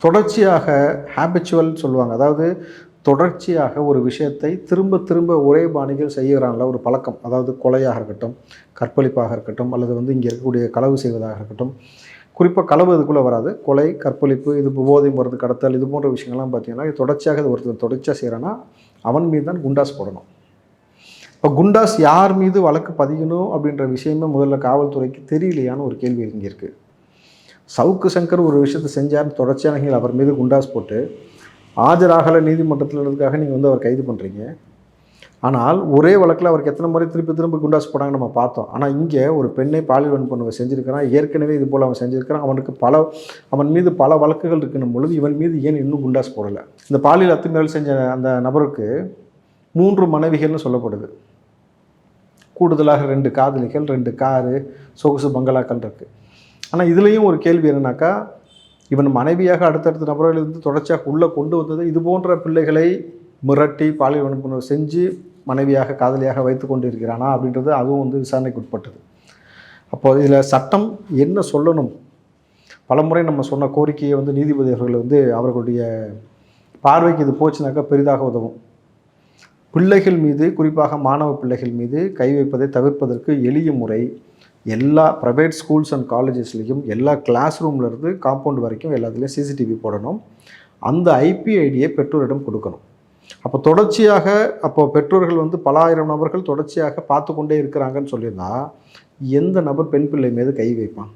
தொடர்ச்சியாக ஹேபிச்சுவல் சொல்லுவாங்க. அதாவது தொடர்ச்சியாக ஒரு விஷயத்தை திரும்ப திரும்ப ஒரே பாணியில் செய்கிறான்ல ஒரு பழக்கம். அதாவது கொலையாக இருக்கட்டும், கற்பழிப்பாக இருக்கட்டும், அல்லது இங்கே இருக்கக்கூடிய களவு செய்வதாக இருக்கட்டும். குறிப்பாக களவு இதுக்குள்ளே வராது. கொலை, கற்பழிப்பு, இது போதை மருந்து கடத்தல், இது போன்ற விஷயங்கள்லாம் பார்த்தீங்கன்னா, தொடர்ச்சியாக இது ஒருத்தர் தொடர்ச்சியாக செய்கிறான்னா, அவன் மீது தான் குண்டாஸ் போடணும். இப்போ குண்டாஸ் யார் மீது வழக்கு பதியணும் அப்படின்ற விஷயமே முதல்ல காவல்துறைக்கு தெரியலையான்னு ஒரு கேள்வி இங்கே இருக்குது. சவுக்கு சங்கர் ஒரு விஷயத்தை செஞ்சார், தொடர்ச்சியாக நீங்கள் அவர் மீது குண்டாஸ் போட்டு ஆஜராகலை நீதிமன்றத்தில்ன்றதுக்காக நீங்கள் அவர் கைது பண்ணுறீங்க. ஆனால் ஒரே வழக்கில் அவருக்கு எத்தனை முறை திரும்ப குண்டாஸ் போடாங்க நம்ம பார்த்தோம். ஆனால் இங்கே ஒரு பெண்ணை பாலியல் வன்கொடுமை செஞ்சுருக்கிறான். ஏற்கனவே இது போல் அவன் செஞ்சுருக்கிறான். அவன் மீது பல வழக்குகள் இருக்கணும் பொழுது இவன் மீது ஏன் இன்னும் குண்டாஸ் போடலை? இந்த பாலியல் அத்துமீறல் செஞ்ச அந்த நபருக்கு 3 மனைவிகள்னு சொல்லப்படுது. கூடுதலாக 2 காதலிகள், 2 காரு, சொகுசு பங்களாக்கள் இருக்குது. ஆனால் இதுலேயும் ஒரு கேள்வி என்னன்னாக்கா, இவன் மனைவியாக அடுத்தடுத்த நபர்களிலிருந்து தொடர்ச்சியாக உள்ளே கொண்டு வந்தது இது போன்ற பிள்ளைகளை மிரட்டி பாலியல் வன்கொடுமை செஞ்சு மனைவியாக காதலியாக வைத்து கொண்டு இருக்கிறானா அப்படின்றது அதுவும் விசாரணைக்கு உட்பட்டது. அப்போ இதில் சட்டம் என்ன சொல்லணும்? பலமுறை நம்ம சொன்ன கோரிக்கையை நீதிபதி அவர்கள் அவர்களுடைய பார்வைக்கு இது போச்சுனாக்கா பெரிதாக உதவும். பிள்ளைகள் மீது, குறிப்பாக மாணவ பிள்ளைகள் மீது கை வைப்பதை தவிர்ப்பதற்கு எளிய முறை எல்லா ப்ரைவேட் ஸ்கூல்ஸ் அண்ட் காலேஜஸ்லேயும் எல்லா கிளாஸ் ரூம்லேருந்து காம்பவுண்ட் வரைக்கும் எல்லாத்துலேயும் சிசிடிவி போடணும். அந்த ஐபி ஐடியை பெற்றோரிடம் கொடுக்கணும். அப்போ பெற்றோர்கள் பல ஆயிரம் நபர்கள் தொடர்ச்சியாக பார்த்து கொண்டே இருக்கிறாங்கன்னு சொல்லியிருந்தா எந்த நபர் பெண் பிள்ளை மீது கை வைப்பான்?